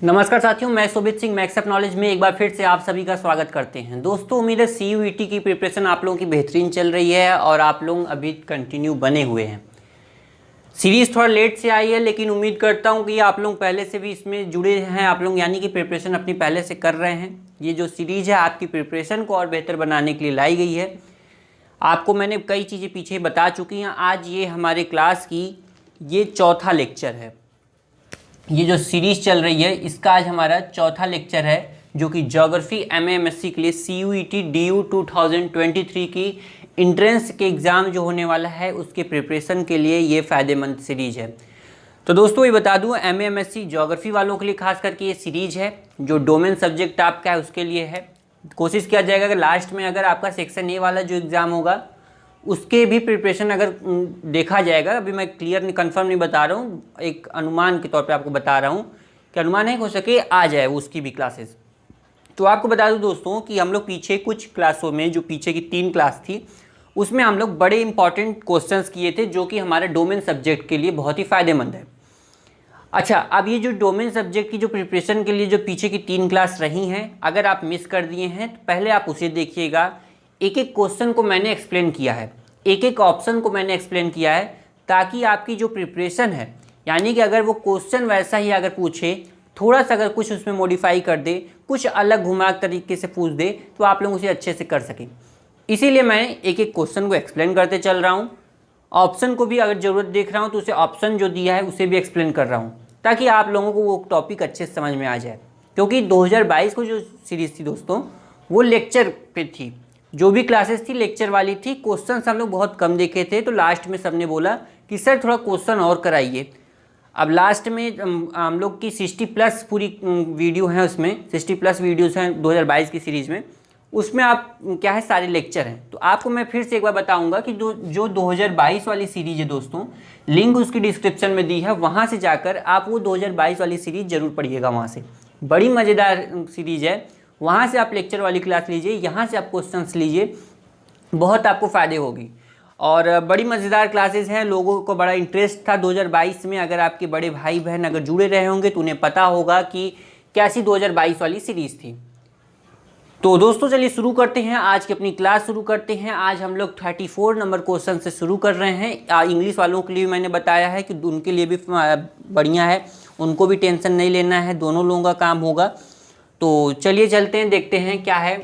नमस्कार साथियों, मैं शोभित सिंह मैक्स अप नॉलेज में एक बार फिर से आप सभी का स्वागत करते हैं। दोस्तों, उम्मीद है CUET की प्रिपरेशन आप लोगों की बेहतरीन चल रही है और आप लोग अभी कंटिन्यू बने हुए हैं। सीरीज़ थोड़ा लेट से आई है, लेकिन उम्मीद करता हूं कि आप लोग पहले से भी इसमें जुड़े हैं। आप लोग यानी कि प्रिपरेशन अपनी पहले से कर रहे हैं। ये जो सीरीज़ है आपकी प्रिपरेशन को और बेहतर बनाने के लिए लाई गई है। आपको मैंने कई चीज़ें पीछे बता चुकी हैं। आज ये हमारे क्लास की ये चौथा लेक्चर है। ये जो सीरीज़ चल रही है इसका आज हमारा चौथा लेक्चर है, जो कि ज्योग्राफी MA-MSc के लिए CUET DU 2023 की इंट्रेंस के एग्ज़ाम जो होने वाला है उसके प्रिपरेशन के लिए ये फ़ायदेमंद सीरीज़ है। तो दोस्तों ये बता दूं, MA-MSc ज्योग्राफी वालों के लिए खास करके ये सीरीज़ है। जो डोमेन सब्जेक्ट आपका है उसके लिए है। कोशिश किया जाएगा कि लास्ट में अगर आपका सेक्शन A वाला जो एग्ज़ाम होगा उसके भी प्रिपरेशन अगर देखा जाएगा, अभी मैं क्लियर कंफर्म नहीं बता रहा हूँ, एक अनुमान के तौर पे आपको बता रहा हूँ कि अनुमान है हो सके आ जाए उसकी भी क्लासेस। तो आपको बता दूँ दोस्तों कि हम लोग पीछे कुछ क्लासों में, जो पीछे की 3 क्लास थी, उसमें हम लोग बड़े इंपॉर्टेंट क्वेश्चंस किए थे जो कि हमारे डोमेन सब्जेक्ट के लिए बहुत ही फ़ायदेमंद है। अच्छा, अब ये जो डोमेन सब्जेक्ट की जो प्रिपरेशन के लिए जो पीछे की 3 क्लास रही हैं, अगर आप मिस कर दिए हैं तो पहले आप उसे देखिएगा। एक एक क्वेश्चन को मैंने एक्सप्लेन किया है, एक एक ऑप्शन को मैंने एक्सप्लेन किया है, ताकि आपकी जो प्रिपरेशन है, यानी कि अगर वो क्वेश्चन वैसा ही अगर पूछे, थोड़ा सा अगर कुछ उसमें मॉडिफाई कर दे, कुछ अलग घुमा तरीके से पूछ दे, तो आप लोग उसे अच्छे से कर सकें। इसीलिए मैं एक एक क्वेश्चन को एक्सप्लेन करते चल रहा हूँ। ऑप्शन को भी अगर ज़रूरत देख रहा हूँ तो उसे ऑप्शन जो दिया है उसे भी एक्सप्लेन कर रहा हूँ, ताकि आप लोगों को वो टॉपिक अच्छे से समझ में आ जाए। क्योंकि 2022 को जो सीरीज़ थी दोस्तों, वो लेक्चर पे थी। जो भी क्लासेस थी लेक्चर वाली थी। क्वेश्चंस हम लोग बहुत कम देखे थे, तो लास्ट में सबने बोला कि सर थोड़ा क्वेश्चन और कराइए। अब लास्ट में हम लोग की 60+ पूरी वीडियो हैं, उसमें 60+ वीडियोस हैं 2022 की सीरीज़ में। उसमें आप क्या है, सारे लेक्चर हैं। तो आपको मैं फिर से एक बार बताऊंगा कि जो 2022 वाली सीरीज़ है दोस्तों, लिंक उसकी डिस्क्रिप्शन में दी है, वहाँ से जाकर आप वो 2022 वाली सीरीज़ ज़रूर पढ़िएगा। वहाँ से बड़ी मज़ेदार सीरीज़ है। वहाँ से आप लेक्चर वाली क्लास लीजिए, यहाँ से आप क्वेश्चंस लीजिए, बहुत आपको फ़ायदे होगी। और बड़ी मज़ेदार क्लासेस हैं। लोगों को बड़ा इंटरेस्ट था 2022 में। अगर आपके बड़े भाई बहन अगर जुड़े रहे होंगे तो उन्हें पता होगा कि कैसी 2022 वाली सीरीज़ थी। तो दोस्तों चलिए शुरू करते हैं, आज की अपनी क्लास शुरू करते हैं। आज हम लोग 34 नंबर क्वेश्चन से शुरू कर रहे हैं। इंग्लिश वालों के लिए मैंने बताया है कि उनके लिए भी बढ़िया है, उनको भी टेंशन नहीं लेना है, दोनों लोगों का काम होगा। तो चलिए चलते हैं, देखते हैं क्या है।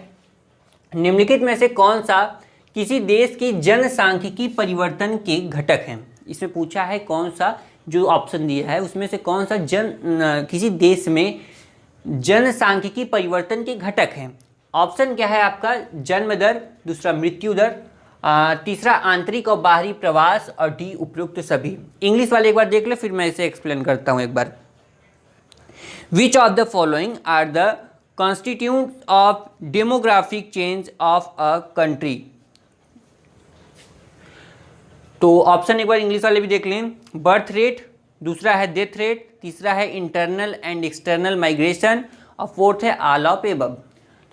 निम्नलिखित में से कौन सा किसी देश की जनसांख्यिकी परिवर्तन के घटक हैं। इसमें पूछा है कौन सा, जो ऑप्शन दिया है उसमें से कौन सा किसी देश में जनसांख्यिकी परिवर्तन के घटक हैं। ऑप्शन क्या है आपका, जन्म दर, दूसरा मृत्यु दर, तीसरा आंतरिक और बाहरी प्रवास, और डी उपयुक्त सभी। इंग्लिश वाले एक बार देख ले, फिर मैं इसे एक्सप्लेन करता हूँ एक बार। Which of the following are the constituents of demographic change of a country? तो ऑप्शन एक बार इंग्लिश वाले भी देख लें। बर्थ रेट, दूसरा है डेथ रेट, तीसरा है इंटरनल एंड एक्सटर्नल माइग्रेशन, और फोर्थ है ऑल ऑफ एबव।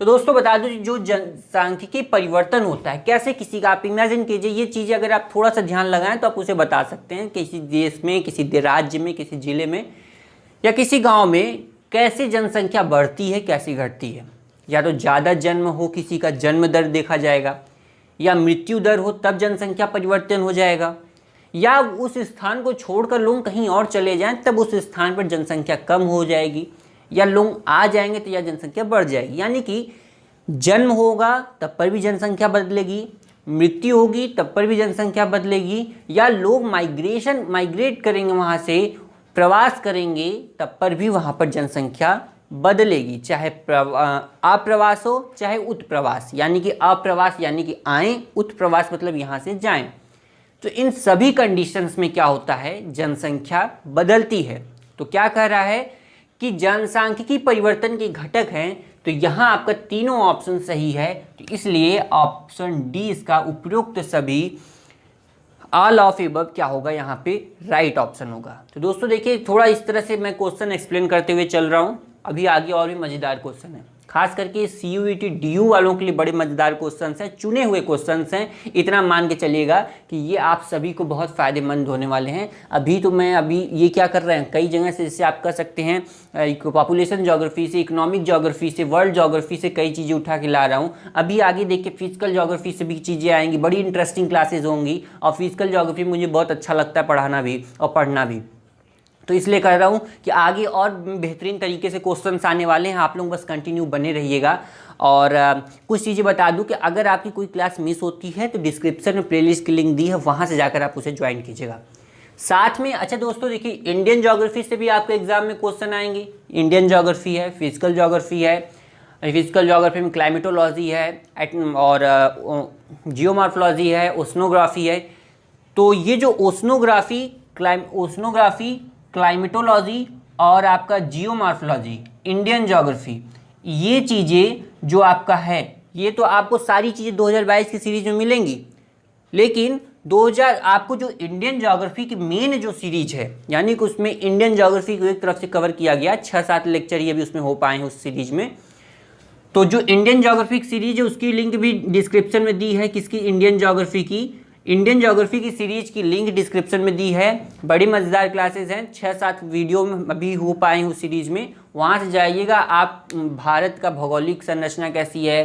तो दोस्तों बता दो, जो जनसांख्यिकी परिवर्तन होता है, कैसे किसी का, आप इमेजिन कीजिए, ये चीज़ें अगर आप थोड़ा सा ध्यान लगाएं तो आप उसे बता सकते हैं। किसी देश में, किसी राज्य में, किसी जिले में या किसी गांव में कैसे जनसंख्या बढ़ती है, कैसी घटती है। या तो ज़्यादा जन्म हो, किसी का जन्म दर देखा जाएगा, या मृत्यु दर हो तब जनसंख्या परिवर्तन हो जाएगा, या उस स्थान को छोड़कर लोग कहीं और चले जाएं तब उस स्थान पर जनसंख्या कम हो जाएगी, या लोग आ जाएंगे तो या जनसंख्या बढ़ जाएगी। यानी कि जन्म होगा तब पर भी जनसंख्या बदलेगी, मृत्यु होगी तब पर भी जनसंख्या बदलेगी, या लोग माइग्रेट करेंगे, वहाँ से प्रवास करेंगे, तब पर भी वहाँ पर जनसंख्या बदलेगी। चाहे अप्रवास हो चाहे उत्प्रवास, यानी कि अप्रवास यानी कि आएँ, उत्प्रवास मतलब यहाँ से जाएं। तो इन सभी कंडीशंस में क्या होता है, जनसंख्या बदलती है। तो क्या कह रहा है कि जनसांख्यिकी परिवर्तन के घटक हैं। तो यहाँ आपका तीनों ऑप्शन सही है, तो इसलिए ऑप्शन डी इसका उपयुक्त सभी, ऑल ऑफ एबव क्या होगा यहाँ पे, राइट ऑप्शन होगा। तो दोस्तों देखिए, थोड़ा इस तरह से मैं क्वेश्चन एक्सप्लेन करते हुए चल रहा हूँ। अभी आगे और भी मज़ेदार क्वेश्चन है, खास करके CUET DU वालों के लिए बड़े मज़ेदार क्वेश्चंस हैं, चुने हुए क्वेश्चंस हैं। इतना मान के चलिएगा कि ये आप सभी को बहुत फ़ायदेमंद होने वाले हैं। अभी ये क्या कर रहे हैं, कई जगह से जैसे आप कर सकते हैं पॉपुलेशन ज्योग्राफी से, इकोनॉमिक ज्योग्राफी से, वर्ल्ड ज्योग्राफी से कई चीज़ें उठा के ला रहा हूँ। अभी आगे देख के फिजिकल ज्योग्राफी से भी चीज़ें आएंगी, बड़ी इंटरेस्टिंग क्लासेज होंगी। और फिजिकल ज्योग्राफी मुझे बहुत अच्छा लगता है पढ़ाना भी और पढ़ना भी, तो इसलिए कह रहा हूँ कि आगे और बेहतरीन तरीके से क्वेश्चंस आने वाले हैं। आप लोग बस कंटिन्यू बने रहिएगा। और कुछ चीज़ें बता दूं कि अगर आपकी कोई क्लास मिस होती है तो डिस्क्रिप्शन में प्लेलिस्ट की लिंक दी है, वहाँ से जाकर आप उसे ज्वाइन कीजिएगा। साथ में अच्छा दोस्तों देखिए, इंडियन ज्योग्राफी से भी आपके एग्जाम में क्वेश्चन आएंगे। इंडियन ज्योग्राफी है, फिजिकल ज्योग्राफी है, फिजिकल ज्योग्राफी में क्लाइमेटोलॉजी है और जियोमॉर्फोलॉजी है, ओशनोग्राफी है। तो ये जो ओशनोग्राफी, क्लाइमेटोलॉजी और आपका जियोमॉर्फोलॉजी, इंडियन ज्योग्राफी, ये चीज़ें जो आपका है, ये तो आपको सारी चीज़ें 2022 की सीरीज में मिलेंगी। लेकिन 2000 आपको जो इंडियन ज्योग्राफी की मेन जो सीरीज है, यानी कि उसमें इंडियन ज्योग्राफी को एक तरफ से कवर किया गया, 6-7 लेक्चर ही अभी उसमें हो पाए हैं उस सीरीज में। तो जो इंडियन ज्योग्राफी की सीरीज है उसकी लिंक भी डिस्क्रिप्शन में दी है। किसकी? इंडियन ज्योग्राफी की सीरीज की लिंक डिस्क्रिप्शन में दी है। बड़ी मज़ेदार क्लासेस हैं, 6-7 वीडियो में अभी हो पाए हैं उस सीरीज में, वहाँ से जाइएगा। आप भारत का भौगोलिक संरचना कैसी है,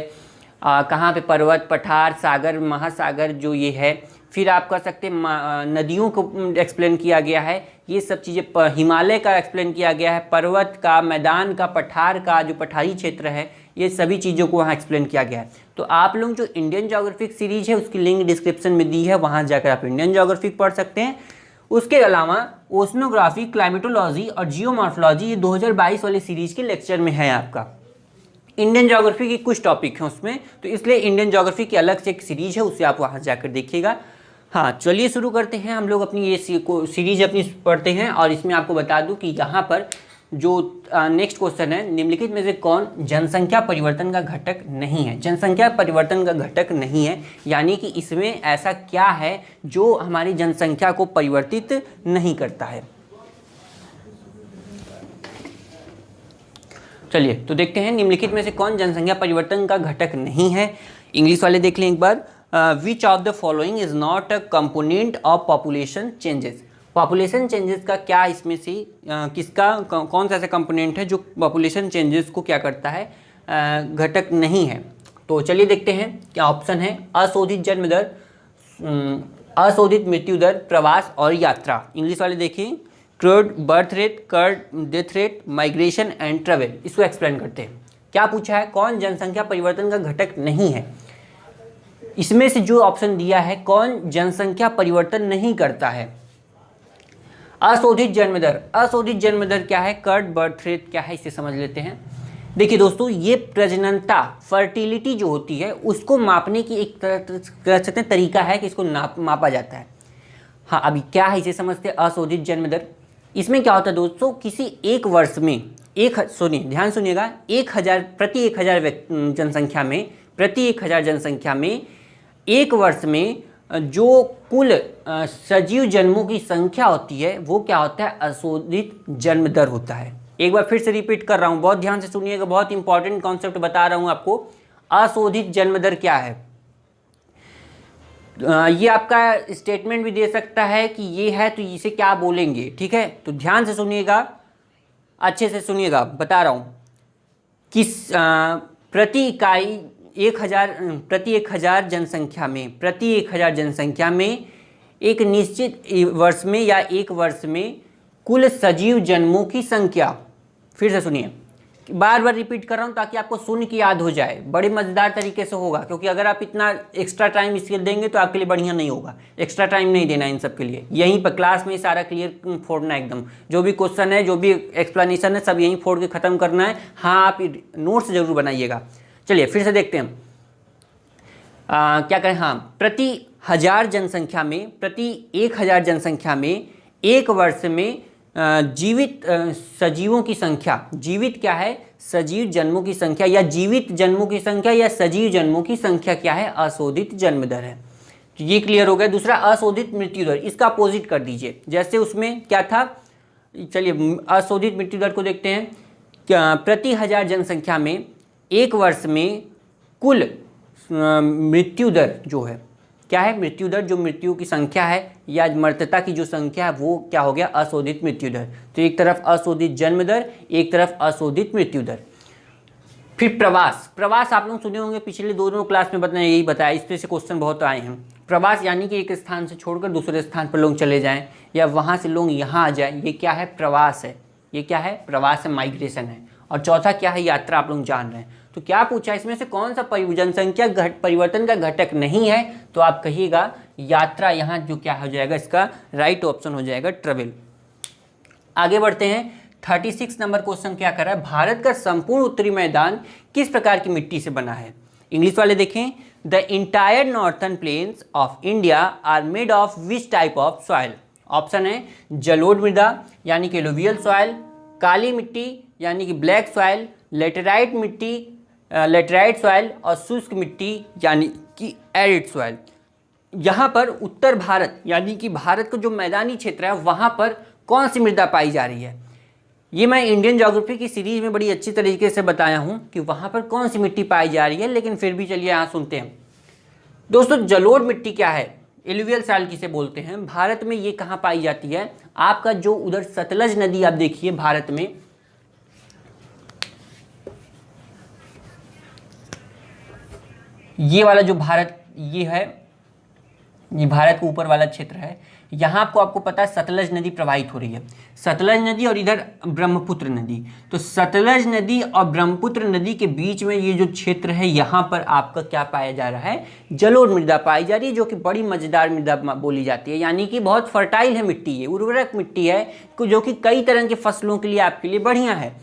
कहाँ पे पर्वत, पठार, सागर, महासागर जो ये है, फिर आप कर सकते हैं नदियों को एक्सप्लेन किया गया है, ये सब चीज़ें, हिमालय का एक्सप्लेन किया गया है, पर्वत का, मैदान का, पठार का, जो पठारी क्षेत्र है, ये सभी चीज़ों को वहाँ एक्सप्लेन किया गया है। तो आप लोग जो इंडियन ज्योग्राफिक सीरीज है उसकी लिंक डिस्क्रिप्शन में दी है, वहाँ जाकर आप इंडियन ज्योग्राफिक पढ़ सकते हैं। उसके अलावा ओशनोग्राफी, क्लाइमेटोलॉजी और जियोमॉर्फोलॉजी ये 2022 वाली सीरीज के लेक्चर में है आपका। इंडियन ज्योग्राफी की कुछ टॉपिक हैं उसमें, तो इसलिए इंडियन ज्योग्राफी की अलग से एक सीरीज है, उसे आप वहाँ जाकर देखिएगा। हाँ, चलिए शुरू करते हैं। हम लोग अपनी ये सीरीज अपनी पढ़ते हैं। और इसमें आपको बता दूं कि यहाँ पर जो नेक्स्ट क्वेश्चन है, निम्नलिखित में से कौन जनसंख्या परिवर्तन का घटक नहीं है? जनसंख्या परिवर्तन का घटक नहीं है, यानी कि इसमें ऐसा क्या है जो हमारी जनसंख्या को परिवर्तित नहीं करता है। चलिए तो देखते हैं निम्नलिखित में से कौन जनसंख्या परिवर्तन का घटक नहीं है। इंग्लिश वाले देख लें एक बार। Which of the following is not a component of population changes? Population changes का क्या इसमें से किसका कौन सा ऐसा कंपोनेंट है जो पॉपुलेशन चेंजेस को क्या करता है, घटक नहीं है? तो चलिए देखते हैं क्या ऑप्शन है। अशोधित जन्म दर, अशोधित मृत्यु दर, प्रवास और यात्रा। इंग्लिश वाले देखिए, crude birth rate, crude death rate, migration and travel. इसको एक्सप्लेन करते हैं। क्या पूछा है? कौन जनसंख्या परिवर्तन का घटक नहीं है? इसमें से जो ऑप्शन दिया है, कौन जनसंख्या परिवर्तन नहीं करता है? अशोधित जन्म दर। अशोधित जन्म दर क्या है? कर्ड बर्थ रेट क्या है, इसे समझ लेते हैं। देखिए दोस्तों, ये प्रजननता, फर्टिलिटी जो होती है उसको मापने की एक कह सकते हैं तरीका है कि इसको मापा जाता है। हाँ, अभी क्या है इसे समझते हैं। अशोधित जन्म दर, इसमें क्या होता है दोस्तों, किसी एक वर्ष में ध्यान सुनिएगा, 1000 प्रति 1000 प्रति 1000 जनसंख्या में एक वर्ष में जो कुल सजीव जन्मों की संख्या होती है वो क्या होता है? अशोधित जन्म दर होता है। एक बार फिर से रिपीट कर रहा हूँ, बहुत ध्यान से सुनिएगा, बहुत इंपॉर्टेंट कॉन्सेप्ट बता रहा हूँ आपको। अशोधित जन्म दर क्या है? ये आपका स्टेटमेंट भी दे सकता है कि ये है, तो इसे क्या बोलेंगे, ठीक है? तो ध्यान से सुनिएगा, अच्छे से सुनिएगा, बता रहा हूँ। किस प्रति इकाई 1000 प्रति 1000 जनसंख्या में एक निश्चित वर्ष में या एक वर्ष में कुल सजीव जन्मों की संख्या। फिर से सुनिए, बार बार रिपीट कर रहा हूँ ताकि आपको सुन के याद हो जाए, बड़े मज़ेदार तरीके से होगा। क्योंकि अगर आप इतना एक्स्ट्रा टाइम इसके देंगे तो आपके लिए बढ़िया नहीं होगा। एक्स्ट्रा टाइम नहीं देना इन सब के लिए, यहीं पर क्लास में सारा क्लियर फोड़ना एकदम। जो भी क्वेश्चन है, जो भी एक्सप्लेनेशन है, सब यहीं फोड़ के ख़त्म करना है। हाँ, आप नोट्स जरूर बनाइएगा। चलिए फिर से देखते हैं क्या करें। हाँ, प्रति 1000 जनसंख्या में, प्रति 1000 जनसंख्या में एक वर्ष में जीवित सजीवों की संख्या, जीवित क्या है? सजीव जन्मों की संख्या, या जीवित जन्मों की संख्या या सजीव जन्मों की संख्या क्या है? अशोधित जन्म दर है। तो ये क्लियर हो गया। दूसरा, अशोधित मृत्यु दर, इसका अपोजिट कर दीजिए। जैसे उसमें क्या था, चलिए अशोधित मृत्यु दर को देखते हैं। प्रति 1000 जनसंख्या में एक वर्ष में कुल मृत्यु दर जो है, क्या है मृत्यु दर, जो मृत्यु की संख्या है या मृतता की जो संख्या है वो क्या हो गया, अशोधित मृत्यु दर। तो एक तरफ अशोधित जन्म दर, एक तरफ अशोधित मृत्यु दर। फिर प्रवास, प्रवास आप लोग सुने होंगे, पिछले दोनों क्लास में बताया, यही बताया, इस पे से क्वेश्चन बहुत आए हैं। प्रवास यानी कि एक स्थान से छोड़कर दूसरे स्थान पर लोग चले जाएं या वहाँ से लोग यहाँ आ जाएं, ये क्या है, प्रवास है। ये क्या है, प्रवास है, माइग्रेशन है। और चौथा क्या है, यात्रा, आप लोग जान रहे हैं। तो क्या पूछा, इसमें से कौन सा जनसंख्या परिवर्तन का घटक नहीं है, तो आप कहिएगा यात्रा। यहाँ जो क्या हो जाएगा, इसका राइट ऑप्शन हो जाएगा ट्रेवल। आगे बढ़ते हैं, 36 नंबर क्वेश्चन क्या कर रहा है, भारत का संपूर्ण उत्तरी मैदान किस प्रकार की मिट्टी से बना है। इंग्लिश वाले देखें, the entire northern plains of India are made of which type of soil. Option है जलोढ़ मृदा यानी कि एलुवियल सॉइल, काली मिट्टी यानी कि ब्लैक सॉइल, लेटेराइट मिट्टी लेटेराइट सॉइल, और शुष्क मिट्टी यानी कि एरिड सॉइल। यहाँ पर उत्तर भारत यानी कि भारत का जो मैदानी क्षेत्र है वहाँ पर कौन सी मृदा पाई जा रही है, ये मैं इंडियन ज्योग्राफी की सीरीज में बड़ी अच्छी तरीके से बताया हूँ कि वहाँ पर कौन सी मिट्टी पाई जा रही है। लेकिन फिर भी चलिए यहाँ सुनते हैं दोस्तों, जलोढ़ मिट्टी क्या है, एलुवियल सॉइल किसे बोलते हैं, भारत में ये कहाँ पाई जाती है। आपका जो उधर सतलज नदी आप देखिए भारत में, ये वाला जो भारत, ये है, ये भारत के ऊपर वाला क्षेत्र है, यहाँ आपको पता है सतलज नदी प्रवाहित हो रही है, सतलज नदी और इधर ब्रह्मपुत्र नदी। तो सतलज नदी और ब्रह्मपुत्र नदी के बीच में ये जो क्षेत्र है, यहाँ पर आपका क्या पाया जा रहा है, जलोढ़ मृदा पाई जा रही है, जो कि बड़ी मजेदार मृदा बोली जाती है, यानी कि बहुत फर्टाइल है मिट्टी, ये उर्वरक मिट्टी है, जो कि कई तरह के फसलों के लिए आपके लिए बढ़िया है।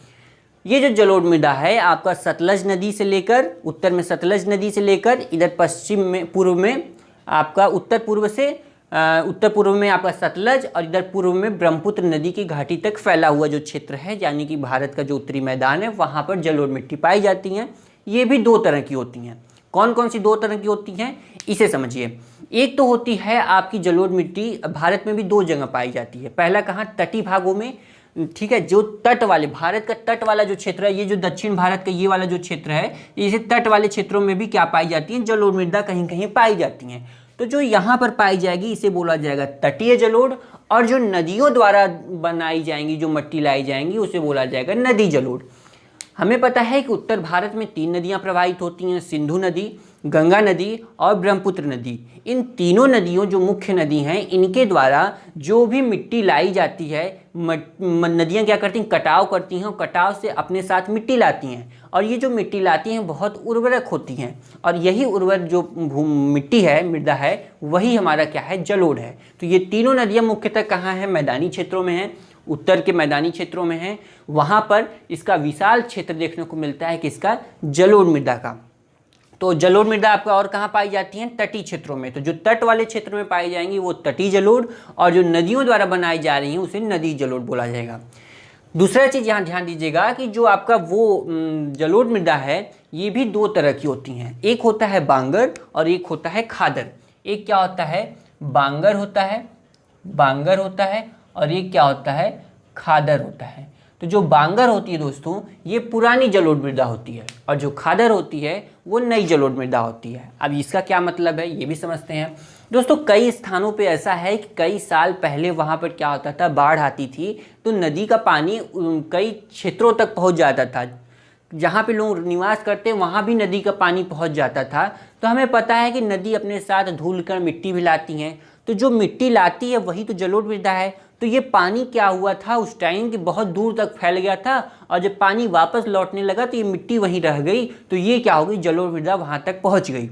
ये जो जलोढ़ मृदा है आपका सतलज नदी से लेकर, उत्तर में सतलज नदी से लेकर इधर पश्चिम में, पूर्व में आपका उत्तर पूर्व में आपका सतलज, और इधर पूर्व में ब्रह्मपुत्र नदी की घाटी तक फैला हुआ जो क्षेत्र है, यानी कि भारत का जो उत्तरी मैदान है, वहाँ पर जलोढ़ मिट्टी पाई जाती हैं। ये भी दो तरह की होती हैं। कौन कौन सी दो तरह की होती हैं, इसे समझिए। एक तो होती है आपकी जलोढ़ मिट्टी, भारत में भी दो जगह पाई जाती है। पहला कहाँ, तटीय भागों में, ठीक है, जो तट वाले, भारत का तट वाला जो क्षेत्र है, ये जो दक्षिण भारत का ये वाला जो क्षेत्र है, इसे तट वाले क्षेत्रों में भी क्या पाई जाती है, जलोढ़ मृदा कहीं कहीं पाई जाती हैं। तो जो यहाँ पर पाई जाएगी इसे बोला जाएगा तटीय जलोढ़, और जो नदियों द्वारा बनाई जाएंगी, जो मिट्टी लाई जाएंगी, उसे बोला जाएगा नदी जलोढ़। हमें पता है कि उत्तर भारत में 3 नदियाँ प्रवाहित होती हैं, सिंधु नदी, गंगा नदी और ब्रह्मपुत्र नदी। इन तीनों नदियों जो मुख्य नदी हैं, इनके द्वारा जो भी मिट्टी लाई जाती है, नदियाँ क्या करती हैं, कटाव करती हैं, और कटाव से अपने साथ मिट्टी लाती हैं, और ये जो मिट्टी लाती हैं बहुत उर्वरक होती हैं, और यही उर्वर जो मिट्टी है, मृदा है, वही हमारा क्या है, जलोढ़ है। तो ये तीनों नदियाँ मुख्यतः कहाँ हैं, मैदानी क्षेत्रों में हैं, उत्तर के मैदानी क्षेत्रों में हैं। वहाँ पर इसका विशाल क्षेत्र देखने को मिलता है, किसका, जलोढ़ मृदा का। तो जलोढ़ मृदा आपका और कहाँ पाई जाती है, तटीय क्षेत्रों में। तो जो तट वाले क्षेत्र में पाई जाएंगी वो तटीय जलोढ़, और जो नदियों द्वारा बनाई जा रही हैं उसे नदी जलोढ़ बोला जाएगा। दूसरा चीज़ यहाँ ध्यान दीजिएगा कि जो आपका वो जलोढ़ मृदा है, ये भी दो तरह की होती हैं। एक होता है बांगर और एक होता है खादर। एक क्या होता है, बांगर होता है, और एक क्या होता है, खादर होता है। तो जो बांगर होती है दोस्तों, ये पुरानी जलोढ़ मृदा होती है, और जो खादर होती है वो नई जलोढ़ मृदा होती है। अब इसका क्या मतलब है ये भी समझते हैं दोस्तों। कई स्थानों पे ऐसा है कि कई साल पहले वहाँ पर क्या होता था, बाढ़ आती थी तो नदी का पानी कई क्षेत्रों तक पहुँच जाता था, जहाँ पे लोग निवास करते हैं वहाँ भी नदी का पानी पहुँच जाता था। तो हमें पता है कि नदी अपने साथ धूल कर मिट्टी भी लाती हैं, तो जो मिट्टी लाती है वही तो जलोढ़ मृदा है। तो ये पानी क्या हुआ था उस टाइम कि बहुत दूर तक फैल गया था, और जब पानी वापस लौटने लगा तो ये मिट्टी वहीं रह गई, तो ये क्या हो गई, जलोढ़ मृदा वहाँ तक पहुँच गई।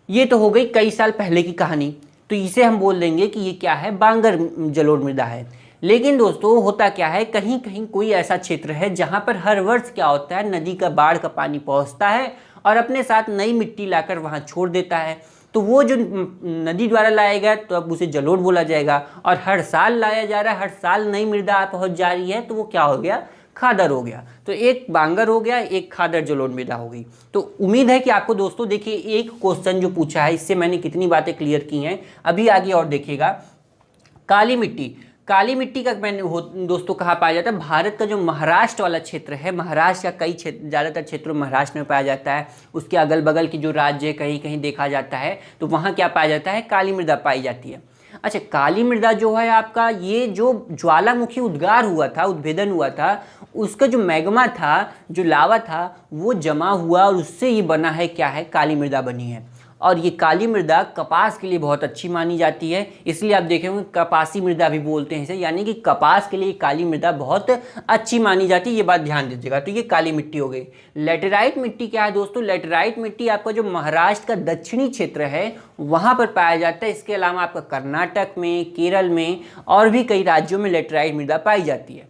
ये तो हो गई कई साल पहले की कहानी, तो इसे हम बोल देंगे कि ये क्या है, बांगर जलोढ़ मृदा है। लेकिन दोस्तों होता क्या है, कहीं कहीं कोई ऐसा क्षेत्र है जहाँ पर हर वर्ष क्या होता है, नदी का बाढ़ का पानी पहुँचता है और अपने साथ नई मिट्टी लाकर वहाँ छोड़ देता है। तो वो जो नदी द्वारा लाया गया तो अब उसे जलोढ़ बोला जाएगा, और हर साल लाया जा रहा है, हर साल नई मृदा पहुँच जा रही है, तो वो क्या हो गया, खादर हो गया। तो एक बांगर हो गया, एक खादर जलोढ़ मृदा हो गई। तो उम्मीद है कि आपको दोस्तों, देखिए एक क्वेश्चन जो पूछा है इससे मैंने कितनी बातें क्लियर की हैं। अभी आगे और देखिएगा, काली काली मिट्टी का मैंने दोस्तों कहाँ पाया जाता है? भारत का जो महाराष्ट्र वाला क्षेत्र है, महाराष्ट्र का कई क्षेत्र, ज़्यादातर क्षेत्रों में महाराष्ट्र में पाया जाता है। उसके अगल बगल की जो राज्य है कहीं कहीं देखा जाता है, तो वहाँ क्या पाया जाता है? काली मृदा पाई जाती है। अच्छा, काली मृदा जो है आपका, ये जो ज्वालामुखी उद्गार हुआ था, उद्भेदन हुआ था, उसका जो मैग्मा था, जो लावा था, वो जमा हुआ और उससे ये बना है, क्या है? काली मृदा बनी है। और ये काली मृदा कपास के लिए बहुत अच्छी मानी जाती है, इसलिए आप देखेंगे कपासी मृदा भी बोलते हैं इसे, यानी कि कपास के लिए काली मृदा बहुत अच्छी मानी जाती है। ये बात ध्यान दीजिएगा। तो ये काली मिट्टी हो गई। लेटेराइट मिट्टी क्या है दोस्तों? लेटेराइट मिट्टी आपका जो महाराष्ट्र का दक्षिणी क्षेत्र है वहाँ पर पाया जाता है। इसके अलावा आपका कर्नाटक में, केरल में और भी कई राज्यों में लेटेराइट मृदा पाई जाती है।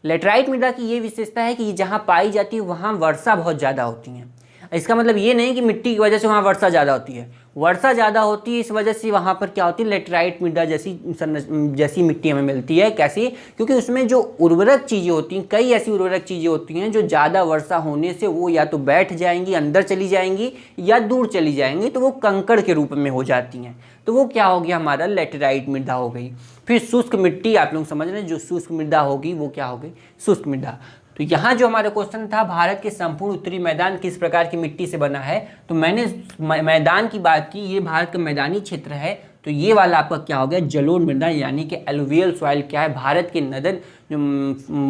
लेटेराइट मृदा की ये विशेषता है कि जहाँ पाई जाती है वहाँ वर्षा बहुत ज़्यादा होती है। इसका मतलब ये नहीं कि मिट्टी की वजह से वहाँ वर्षा ज़्यादा होती है, वर्षा ज़्यादा होती है, इस वजह से वहाँ पर क्या होती है? लेटेराइट मृदा जैसी मिट्टी हमें मिलती है। कैसी? क्योंकि उसमें जो उर्वरक चीज़ें होती हैं, कई ऐसी उर्वरक चीज़ें होती हैं जो ज़्यादा वर्षा होने से वो या तो बैठ जाएंगी, अंदर चली जाएंगी, या दूर चली जाएंगी, तो वो कंकड़ के रूप में हो जाती हैं। तो वो क्या हो गया? हमारा लेटेराइट मृदा हो गई। फिर शुष्क मिट्टी, आप लोग समझ रहे हैं, जो शुष्क मृदा होगी वो क्या हो गई? शुष्क मृदा। तो यहाँ जो हमारा क्वेश्चन था, भारत के संपूर्ण उत्तरी मैदान किस प्रकार की मिट्टी से बना है, तो मैंने मैदान की बात की। ये भारत का मैदानी क्षेत्र है, तो ये वाला आपका क्या हो गया? जलोढ़ मृदा, यानी कि एलुवियल सॉइल क्या है? भारत के नदर जो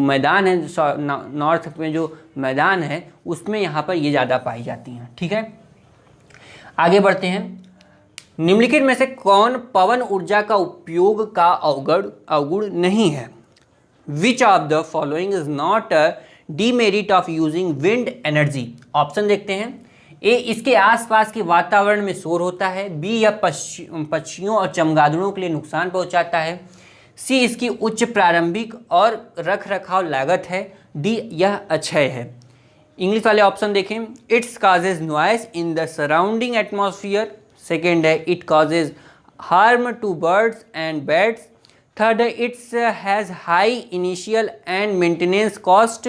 मैदान है, नॉर्थ में जो मैदान है, उसमें यहाँ पर ये ज़्यादा पाई जाती हैं। ठीक है, आगे बढ़ते हैं। निम्नलिखित में से कौन पवन ऊर्जा का उपयोग का अवगुण नहीं है? Which of the following is not a demerit of using wind energy? Option देखते हैं। ए, इसके आसपास के वातावरण में शोर होता है। बी, यह पक्षियों और चमगादड़ों के लिए नुकसान पहुंचाता है। सी, इसकी उच्च प्रारंभिक और रख रखाव लागत है। डी, यह अक्षय है। इंग्लिश वाले ऑप्शन देखें। It's causes noise in the surrounding atmosphere. Second है it causes harm to birds and bats. Third है it's has high initial and maintenance cost.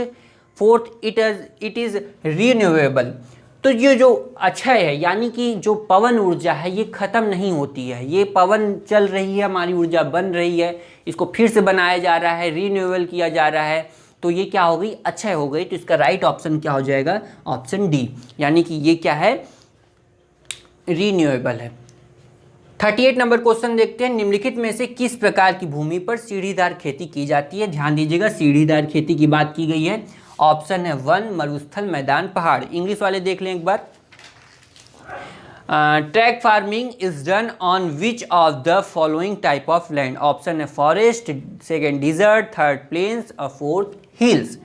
Fourth, it is renewable. तो ये जो अक्षय है, यानी कि जो पवन ऊर्जा है, ये ख़त्म नहीं होती है। ये पवन चल रही है, हमारी ऊर्जा बन रही है, इसको फिर से बनाया जा रहा है, रीन्यूएबल किया जा रहा है। तो ये क्या हो गई? अक्षय हो गई। तो इसका राइट ऑप्शन क्या हो जाएगा? ऑप्शन डी, यानी कि ये क्या है? रीन्यूएबल है। 38 नंबर क्वेश्चन देखते हैं। निम्नलिखित में से किस प्रकार की भूमि पर सीढ़ीदार खेती की जाती है? ध्यान दीजिएगा, सीढ़ीदार खेती की बात की गई है। ऑप्शन है वन, मरुस्थल, मैदान, पहाड़। इंग्लिश वाले देख लें एक बार। Track farming is done on which of the following type of land? Option है forest, second desert, third plains और फोर्थ हिल्स।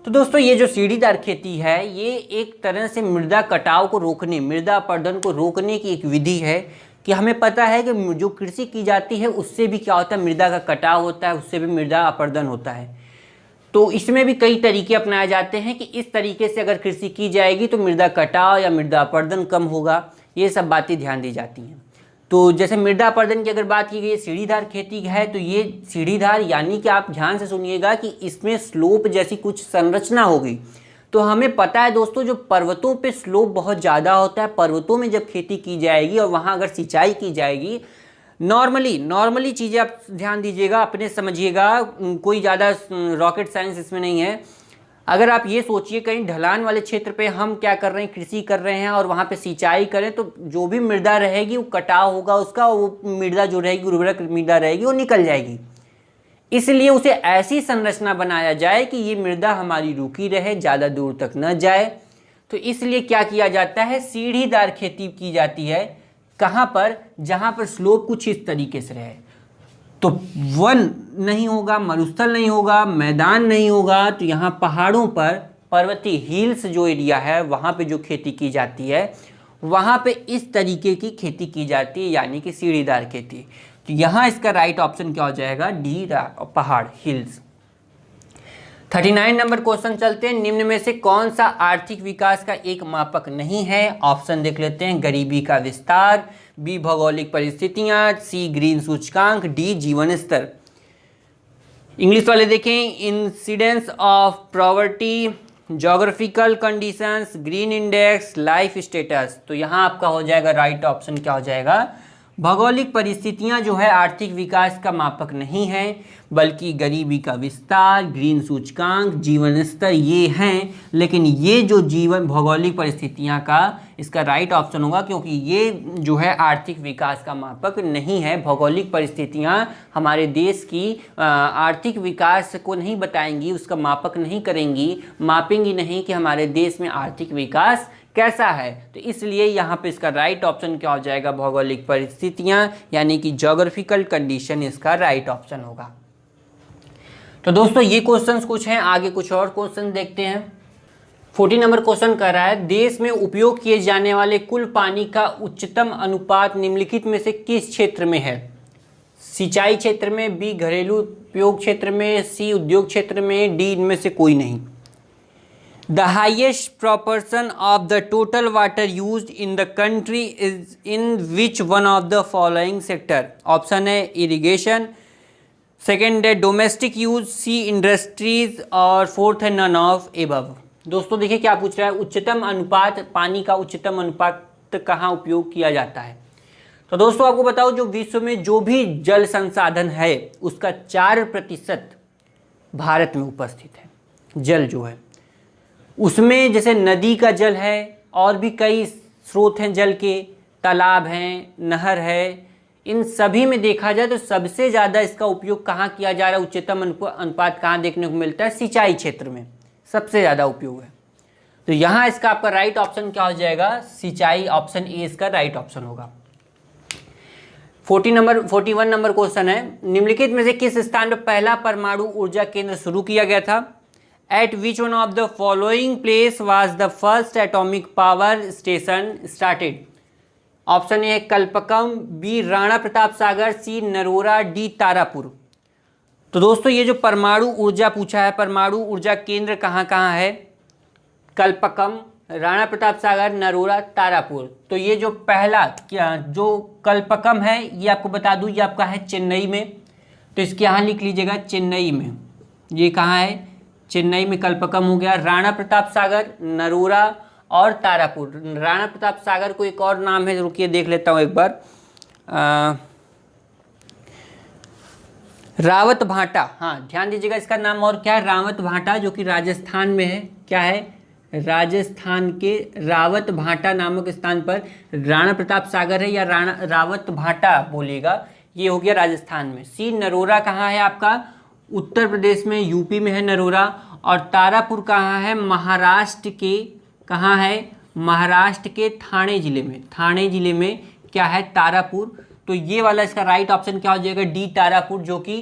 तो दोस्तों ये जो सीढ़ीदार खेती है, ये एक तरह से मृदा कटाव को रोकने, मृदा अपरदन को रोकने की एक विधि है। कि हमें पता है कि जो कृषि की जाती है उससे भी क्या होता है? मृदा का कटाव होता है, उससे भी मृदा अपरदन होता है। तो इसमें भी कई तरीके अपनाए जाते हैं कि इस तरीके से अगर कृषि की जाएगी तो मृदा कटाव या मृदा अपरदन कम होगा। ये सब बातें ध्यान दी जाती हैं। तो जैसे मृदा अपरदन की अगर बात की गई, सीढ़ीदार खेती है, तो ये सीढ़ीदार यानी कि आप ध्यान से सुनिएगा कि इसमें स्लोप जैसी कुछ संरचना होगी। तो हमें पता है दोस्तों, जो पर्वतों पे स्लोप बहुत ज़्यादा होता है, पर्वतों में जब खेती की जाएगी और वहाँ अगर सिंचाई की जाएगी, नॉर्मली चीज़ें आप ध्यान दीजिएगा, अपने समझिएगा, कोई ज़्यादा रॉकेट साइंस इसमें नहीं है। अगर आप ये सोचिए कहीं ढलान वाले क्षेत्र पे हम क्या कर रहे हैं? कृषि कर रहे हैं और वहाँ पे सिंचाई करें, तो जो भी मृदा रहेगी वो कटाव होगा उसका, वो मृदा जो रहेगी, उर्वरक मृदा रहेगी, वो निकल जाएगी। इसलिए उसे ऐसी संरचना बनाया जाए कि ये मृदा हमारी रुकी रहे, ज़्यादा दूर तक न जाए। तो इसलिए क्या किया जाता है? सीढ़ीदार खेती की जाती है। कहाँ पर? जहाँ पर स्लोप कुछ इस तरीके से रहे। तो वन नहीं होगा, मरुस्थल नहीं होगा, मैदान नहीं होगा, तो यहाँ पहाड़ों पर, पर्वतीय हिल्स जो एरिया है, वहाँ पे जो खेती की जाती है, वहाँ पे इस तरीके की खेती की जाती है, यानी कि सीढ़ीदार खेती। तो यहाँ इसका राइट ऑप्शन क्या हो जाएगा? डी, पहाड़, हिल्स। 39 नंबर क्वेश्चन चलते हैं। निम्न में से कौन सा आर्थिक विकास का एक मापक नहीं है? ऑप्शन देख लेते हैं। गरीबी का विस्तार, बी, भौगोलिक परिस्थितियां, सी, ग्रीन सूचकांक, डी, जीवन स्तर। इंग्लिश वाले देखें। Incidence of poverty, geographical conditions, green index, life status. तो यहाँ आपका हो जाएगा राइट ऑप्शन क्या हो जाएगा? भौगोलिक परिस्थितियां जो है आर्थिक विकास का मापक नहीं है, बल्कि गरीबी का विस्तार, ग्रीन सूचकांक, जीवन स्तर ये हैं। लेकिन ये जो जीवन भौगोलिक परिस्थितियां का, इसका राइट ऑप्शन होगा, क्योंकि ये जो है आर्थिक विकास का मापक नहीं है। भौगोलिक परिस्थितियां हमारे देश की आर्थिक विकास को नहीं बताएंगी, उसका मापक नहीं करेंगी, मापेंगी नहीं कि हमारे देश में आर्थिक विकास कैसा है। तो इसलिए यहाँ पे इसका राइट ऑप्शन क्या हो जाएगा, भौगोलिक परिस्थितियां, यानी कि ज्योग्राफिकल कंडीशन इसका राइट ऑप्शन होगा। तो दोस्तों ये क्वेश्चंस कुछ हैं, आगे कुछ और क्वेश्चन देखते हैं। 40 नंबर क्वेश्चन कर रहा है, देश में उपयोग किए जाने वाले कुल पानी का उच्चतम अनुपात निम्नलिखित में से किस क्षेत्र में है? सिंचाई क्षेत्र में, बी घरेलू उपयोग क्षेत्र में, सी उद्योग क्षेत्र में, डी इनमें से कोई नहीं। The highest proportion of the total water used in the country is in which one of the following sector? Option है इरिगेशन, सेकेंड है डोमेस्टिक यूज, सी इंडस्ट्रीज, और फोर्थ है नन ऑफ एबव। दोस्तों देखिए क्या पूछ रहा है, उच्चतम अनुपात, पानी का उच्चतम अनुपात कहाँ उपयोग किया जाता है? तो दोस्तों आपको बताओ, जो विश्व में जो भी जल संसाधन है उसका 4% भारत में उपस्थित है। जल जो है उसमें जैसे नदी का जल है, और भी कई स्रोत हैं जल के, तालाब हैं, नहर है, इन सभी में देखा जाए तो सबसे ज़्यादा इसका उपयोग कहाँ किया जा रहा है, उच्चतम अनुपात कहाँ देखने को मिलता है? सिंचाई क्षेत्र में सबसे ज़्यादा उपयोग है। तो यहाँ इसका आपका राइट ऑप्शन क्या हो जाएगा? सिंचाई, ऑप्शन ए इसका राइट ऑप्शन होगा। 41 नंबर क्वेश्चन है, निम्नलिखित में से किस स्थान पर पहला परमाणु ऊर्जा केंद्र शुरू किया गया था? At which one of the following place was the first atomic power station started? Option A Kalpakkam, B Rana Pratap Sagar, C Narora, D Tarapur. तो दोस्तों ये जो परमाणु ऊर्जा पूछा है, परमाणु ऊर्जा केंद्र कहाँ कहाँ है? कल्पकम, राणा प्रताप सागर, नरोरा, तारापुर। तो ये जो पहला क्या जो कल्पकम है, ये आपको बता दूँ ये आपका है चेन्नई में। तो इसके यहाँ लिख लीजिएगा चेन्नई में। ये कहाँ है? चेन्नई में कल्पकम हो गया। राणा प्रताप सागर, नरोरा और तारापुर। राणा प्रताप सागर को एक और नाम है, रुकिए देख लेता हूँ एक बार, रावत भाटा। हाँ ध्यान दीजिएगा, इसका नाम और क्या है? रावत भाटा, जो कि राजस्थान में है। क्या है? राजस्थान के रावत भाटा नामक स्थान पर राणा प्रताप सागर है, या रावत भाटा बोलिएगा, ये हो गया राजस्थान में। सी नरोरा कहाँ है आपका? उत्तर प्रदेश में, यूपी में है नरोरा। और तारापुर कहाँ है? महाराष्ट्र के, कहाँ है? महाराष्ट्र के ठाणे जिले में। ठाणे जिले में क्या है? तारापुर। तो ये वाला इसका राइट ऑप्शन क्या हो जाएगा? डी तारापुर, जो कि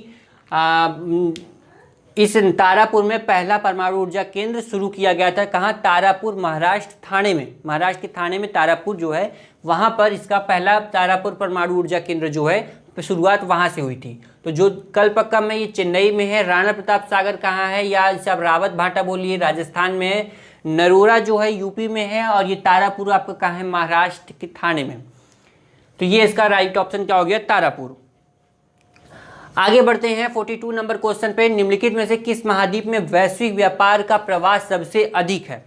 इस तारापुर में पहला परमाणु ऊर्जा केंद्र शुरू किया गया था। कहाँ? तारापुर, महाराष्ट्र, ठाणे में। महाराष्ट्र के ठाणे में तारापुर जो है, वहाँ पर इसका पहला तारापुर परमाणु ऊर्जा केंद्र जो है शुरुआत वहाँ से हुई थी। तो जो कल्पकम में ये चेन्नई में है, राणा प्रताप सागर कहाँ है, या इसे आप रावत भाटा बोलिए, राजस्थान में है, नरोरा जो है यूपी में है, और ये तारापुर आपका कहाँ है? महाराष्ट्र के ठाणे में। तो ये इसका राइट ऑप्शन क्या हो गया? तारापुर। आगे बढ़ते हैं 42 नंबर क्वेश्चन पे, निम्नलिखित में से किस महाद्वीप में वैश्विक व्यापार का प्रवाह सबसे अधिक है?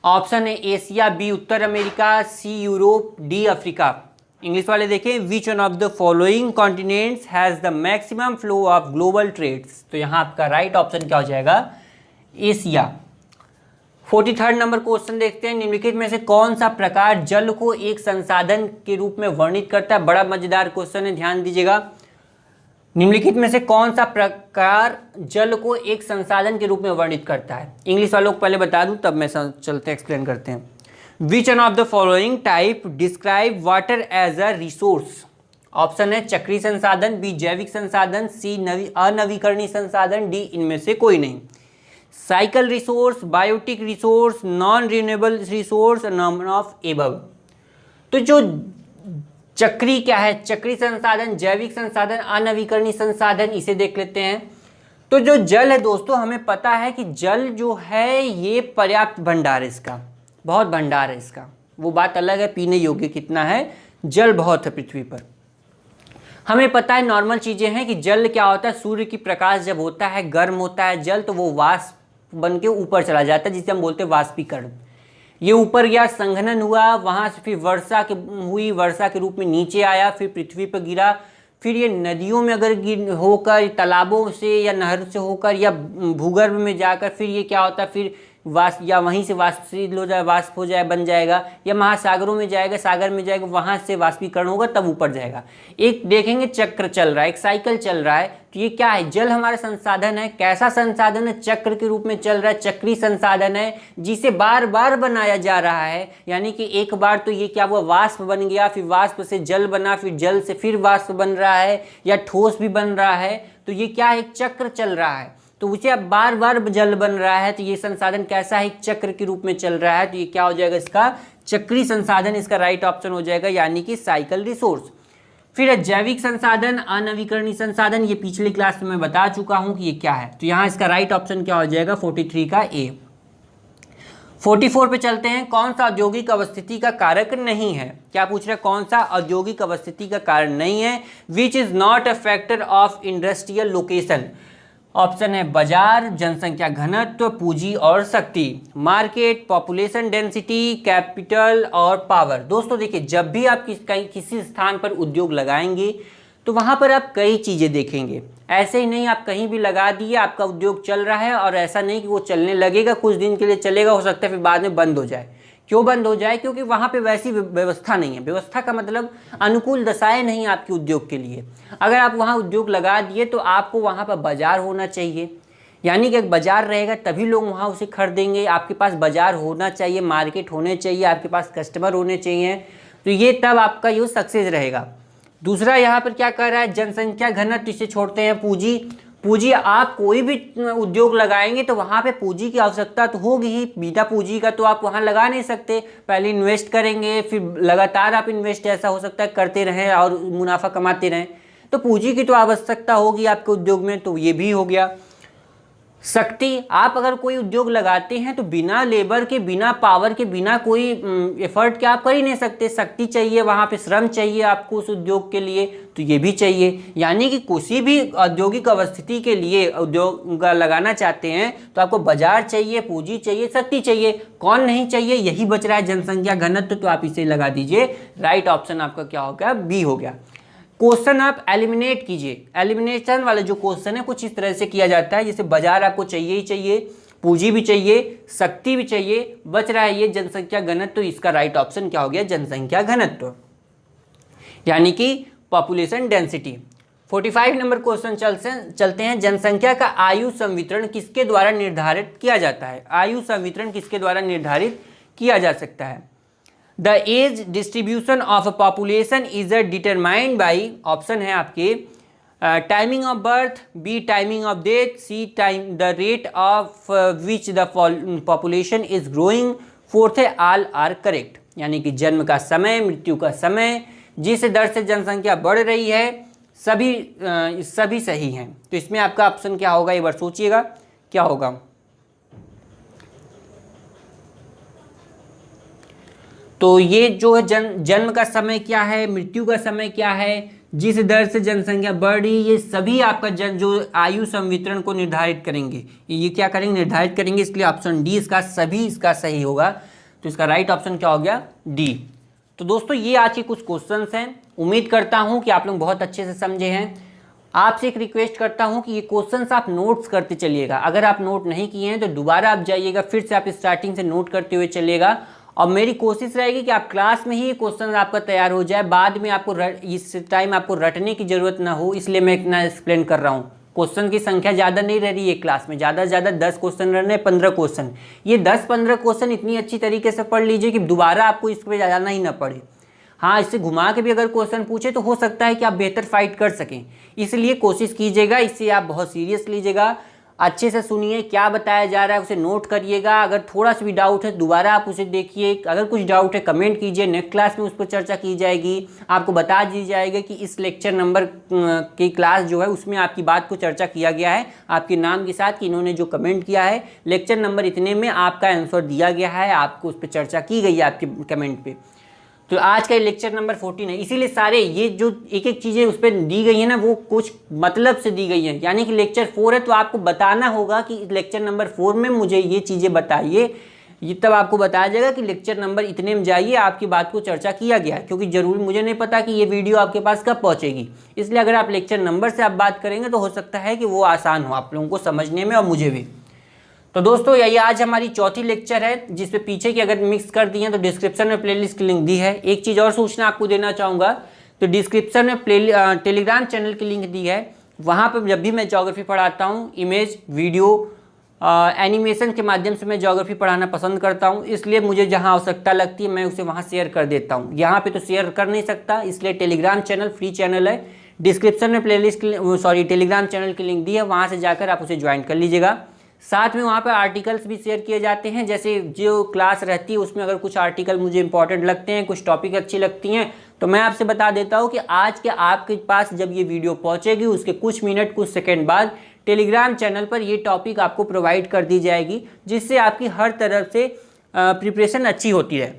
ऑप्शन है एशिया, बी उत्तर America, C Europe, D Africa. English वाले देखें, which one of the following continents has the maximum flow of global trades? तो यहाँ आपका राइट ऑप्शन क्या हो जाएगा? एशिया। 43 नंबर क्वेश्चन देखते हैं, निम्नलिखित में से कौन सा प्रकार जल को एक संसाधन के रूप में वर्णित करता है? बड़ा मजेदार क्वेश्चन है, ध्यान दीजिएगा। निम्नलिखित में से कौन सा प्रकार जल को एक संसाधन के रूप में वर्णित करता है? इंग्लिश वालों को पहले बता दूं, तब मैं चलते एक्सप्लेन करते हैं। Which one of the following type describe water as a resource? Option है चक्रीय संसाधन, बी जैविक संसाधन, सी अनवीकरणीय संसाधन, डी इनमें से कोई नहीं। Cycle resource, biotic resource, non renewable resource, none of above. तो जो चक्री क्या है? चक्री संसाधन, जैविक संसाधन, अनवीकरणीय संसाधन, इसे देख लेते हैं। तो जो जल है दोस्तों, हमें पता है कि जल जो है ये पर्याप्त भंडार है, इसका बहुत भंडार है इसका, वो बात अलग है पीने योग्य कितना है, जल बहुत है पृथ्वी पर। हमें पता है नॉर्मल चीज़ें हैं कि जल क्या होता है, सूर्य की प्रकाश जब होता है, गर्म होता है जल, तो वो वाष्प बन के ऊपर चला जाता है, जिसे हम बोलते हैं वाष्पीकरण। ये ऊपर गया, संघनन हुआ, वहाँ से फिर वर्षा के हुई, वर्षा के रूप में नीचे आया, फिर पृथ्वी पर गिरा, फिर ये नदियों में अगर होकर, तालाबों से या नहर से होकर या भूगर्भ में जाकर फिर ये क्या होता है, फिर वाष्प या वहीं से वाष्पशील हो जाए, वाष्प हो जाए, बन जाएगा, या महासागरों में जाएगा, सागर में जाएगा, वहाँ से वाष्पीकरण होगा, तब ऊपर जाएगा। एक देखेंगे चक्र चल रहा है, एक साइकिल चल रहा है। तो ये क्या है, जल हमारा संसाधन है। कैसा संसाधन है, चक्र के रूप में चल रहा है, चक्री संसाधन है, जिसे बार बार बनाया जा रहा है। यानी कि एक बार तो ये क्या हुआ, वाष्प बन गया, फिर वाष्प से जल बना, फिर जल से फिर वाष्प बन रहा है, या ठोस भी बन रहा है। तो ये क्या है, एक चक्र चल रहा है। तो उसे अब बार बार जल बन रहा है, तो ये संसाधन कैसा है, एक चक्र के रूप में चल रहा है। तो ये क्या हो जाएगा, इसका चक्री संसाधन, इसका राइट ऑप्शन हो जाएगा, यानी कि साइकिल रिसोर्स। फिर है जैविक संसाधन, अनवीकरणीय संसाधन। ये पिछली क्लास में मैं बता चुका हूं कि ये क्या है। तो यहाँ इसका राइट ऑप्शन क्या हो जाएगा, 43 का ए। 44 पे चलते हैं, कौन सा औद्योगिक अवस्थिति का कारक नहीं है। क्या पूछ रहा है, कौन सा औद्योगिक अवस्थिति का कारक नहीं है, which is not a factor of industrial location. Option है बाजार, जनसंख्या घनत्व, पूंजी और शक्ति, मार्केट, पॉपुलेशन डेंसिटी, कैपिटल और पावर। दोस्तों देखिए, जब भी आप किसी स्थान पर उद्योग लगाएंगे तो वहाँ पर आप कई चीज़ें देखेंगे। ऐसे ही नहीं आप कहीं भी लगा दिए, आपका उद्योग चल रहा है, और ऐसा नहीं कि वो चलने लगेगा, कुछ दिन के लिए चलेगा, हो सकता है फिर बाद में बंद हो जाए। क्यों बंद हो जाए, क्योंकि वहाँ पे वैसी व्यवस्था नहीं है। व्यवस्था का मतलब अनुकूल दशाएं नहीं आपके उद्योग के लिए। अगर आप वहाँ उद्योग लगा दिए तो आपको वहाँ पर बाजार होना चाहिए, यानी कि एक बाजार रहेगा तभी लोग वहाँ उसे खरीदेंगे। आपके पास बाजार होना चाहिए, मार्केट होने चाहिए, आपके पास कस्टमर होने चाहिए, तो ये तब आपका ये सक्सेस रहेगा। दूसरा यहाँ पर क्या कर रहा है, जनसंख्या घनत्व, इसे छोड़ते हैं। पूंजी, पूंजी आप कोई भी उद्योग लगाएंगे तो वहाँ पे पूंजी की आवश्यकता तो होगी ही। बिना पूंजी का तो आप वहाँ लगा नहीं सकते। पहले इन्वेस्ट करेंगे, फिर लगातार आप इन्वेस्ट ऐसा हो सकता है करते रहें और मुनाफा कमाते रहें, तो पूंजी की तो आवश्यकता होगी आपके उद्योग में। तो ये भी हो गया। शक्ति, आप अगर कोई उद्योग लगाते हैं तो बिना लेबर के, बिना पावर के, बिना कोई एफर्ट के आप कर ही नहीं सकते। शक्ति चाहिए, वहाँ पे श्रम चाहिए आपको उस उद्योग के लिए, तो ये भी चाहिए। यानी कि किसी भी औद्योगिक अवस्थिति के लिए उद्योग लगाना चाहते हैं तो आपको बाजार चाहिए, पूंजी चाहिए, शक्ति चाहिए। कौन नहीं चाहिए, यही बच रहा है, जनसंख्या घनत्व। तो आप इसे लगा दीजिए, राइट ऑप्शन आपका क्या हो गया, बी हो गया। क्वेश्चन आप एलिमिनेट कीजिए। एलिमिनेशन वाला जो क्वेश्चन है कुछ इस तरह से किया जाता है, जैसे बाजार आपको चाहिए ही चाहिए, पूंजी भी चाहिए, शक्ति भी चाहिए, बच रहा है ये जनसंख्या घनत्व। तो इसका राइट ऑप्शन क्या हो गया, जनसंख्या घनत्व, यानी कि पॉपुलेशन डेंसिटी। 45 नंबर क्वेश्चन चलते हैं। जनसंख्या का आयु संवितरण किसके द्वारा निर्धारित किया जाता है। आयु संवितरण किसके द्वारा निर्धारित किया जा सकता है। The age distribution of a population is determined by, option है आपके timing of birth, B timing of death, C time the rate of which the population is growing, fourth है ऑल आर करेक्ट। यानी कि जन्म का समय, मृत्यु का समय, जिस दर से जनसंख्या बढ़ रही है, सभी सही हैं। तो इसमें आपका ऑप्शन क्या होगा, एक बार सोचिएगा क्या होगा। तो ये जो है जन्म का समय क्या है, मृत्यु का समय क्या है, जिस दर से जनसंख्या बढ़ रही, ये सभी आपका जो आयु संवितरण को निर्धारित करेंगे। ये क्या करेंगे, निर्धारित करेंगे। इसलिए ऑप्शन डी इसका सभी इसका सही होगा। तो इसका राइट ऑप्शन क्या हो गया, डी। तो दोस्तों ये आज के कुछ क्वेश्चंस हैं। उम्मीद करता हूं कि आप लोग बहुत अच्छे से समझे हैं। आपसे एक रिक्वेस्ट करता हूं कि ये क्वेश्चंस आप नोट्स करते चलिएगा। अगर आप नोट नहीं किए हैं तो दोबारा आप जाइएगा, फिर से आप स्टार्टिंग से नोट करते हुए चलिएगा। और मेरी कोशिश रहेगी कि आप क्लास में ही ये क्वेश्चन आपका तैयार हो जाए, बाद में आपको इस टाइम आपको रटने की ज़रूरत ना हो, इसलिए मैं इतना एक्सप्लेन कर रहा हूँ। क्वेश्चन की संख्या ज़्यादा नहीं रह रही है क्लास में, ज़्यादा से ज़्यादा 10 क्वेश्चन रहने, 15 क्वेश्चन। ये 10-15 क्वेश्चन इतनी अच्छी तरीके से पढ़ लीजिए कि दोबारा आपको इस पर जाना ही ना पड़े। हाँ, इससे घुमा के भी अगर क्वेश्चन पूछे तो हो सकता है कि आप बेहतर फाइट कर सकें, इसलिए कोशिश कीजिएगा। इससे आप बहुत सीरियस लीजिएगा, अच्छे से सुनिए क्या बताया जा रहा है, उसे नोट करिएगा। अगर थोड़ा सा भी डाउट है दोबारा आप उसे देखिए। अगर कुछ डाउट है कमेंट कीजिए, नेक्स्ट क्लास में उस पर चर्चा की जाएगी। आपको बता दी जाएगा कि इस लेक्चर नंबर की क्लास जो है उसमें आपकी बात को चर्चा किया गया है, आपके नाम के साथ कि इन्होंने जो कमेंट किया है लेक्चर नंबर इतने में आपका आंसर दिया गया है, आपको उस पर चर्चा की गई है आपके कमेंट पर। तो आज का लेक्चर नंबर 14 है, इसीलिए सारे ये जो एक एक चीज़ें उस पर दी गई है ना, वो कुछ मतलब से दी गई हैं। यानी कि लेक्चर 4 है तो आपको बताना होगा कि लेक्चर नंबर 4 में मुझे ये चीज़ें बताइए, ये तब आपको बताया जाएगा कि लेक्चर नंबर इतने में जाइए, आपकी बात को चर्चा किया गया है। क्योंकि जरूरी मुझे नहीं पता कि ये वीडियो आपके पास कब पहुंचेगी, इसलिए अगर आप लेक्चर नंबर से आप बात करेंगे तो हो सकता है कि वो आसान हो आप लोगों को समझने में और मुझे भी। तो दोस्तों यही आज हमारी चौथी लेक्चर है, जिसपे पीछे की अगर मिक्स कर दिए तो डिस्क्रिप्शन में प्लेलिस्ट की लिंक दी है। एक चीज़ और सूचना आपको देना चाहूँगा, तो डिस्क्रिप्शन में टेलीग्राम चैनल की लिंक दी है। वहाँ पर जब भी मैं ज्योग्राफी पढ़ाता हूँ, इमेज, वीडियो, एनिमेशन के माध्यम से मैं ज्योग्राफी पढ़ाना पसंद करता हूँ, इसलिए मुझे जहाँ आवश्यकता लगती है मैं उसे वहाँ शेयर कर देता हूँ। यहाँ पे तो शेयर कर नहीं सकता, इसलिए टेलीग्राम चैनल फ्री चैनल है, डिस्क्रिप्शन में टेलीग्राम चैनल की लिंक दी है, वहाँ से जाकर आप उसे ज्वाइन कर लीजिएगा। साथ में वहाँ पर आर्टिकल्स भी शेयर किए जाते हैं, जैसे जो क्लास रहती है उसमें अगर कुछ आर्टिकल मुझे इंपॉर्टेंट लगते हैं, कुछ टॉपिक अच्छी लगती हैं, तो मैं आपसे बता देता हूँ कि आज के आपके पास जब ये वीडियो पहुँचेगी उसके कुछ मिनट कुछ सेकेंड बाद टेलीग्राम चैनल पर ये टॉपिक आपको प्रोवाइड कर दी जाएगी, जिससे आपकी हर तरफ से प्रिपरेशन अच्छी होती है।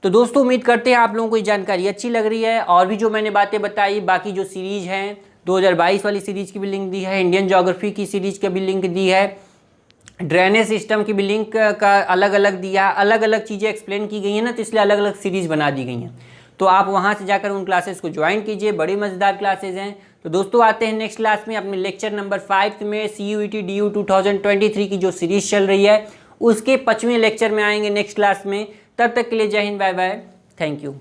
तो दोस्तों उम्मीद करते हैं आप लोगों को ये जानकारी अच्छी लग रही है। और भी जो मैंने बातें बताई, बाकी जो सीरीज़ हैं 2022 वाली सीरीज़ की भी लिंक दी है, इंडियन ज्योग्राफी की सीरीज़ की भी लिंक दी है, ड्रेनेज सिस्टम की भी लिंक का अलग अलग दिया, अलग अलग चीज़ें एक्सप्लेन की गई हैं ना, तो इसलिए अलग अलग सीरीज़ बना दी गई हैं। तो आप वहाँ से जाकर उन क्लासेस को ज्वाइन कीजिए, बड़ी मज़ेदार क्लासेस हैं। तो दोस्तों आते हैं नेक्स्ट क्लास में अपने लेक्चर नंबर 5 में CUET DU 2023 की जो सीरीज़ चल रही है उसके 5वें लेक्चर में आएंगे नेक्स्ट क्लास में। तब तक के लिए Jai Hind, bye bye, thank you.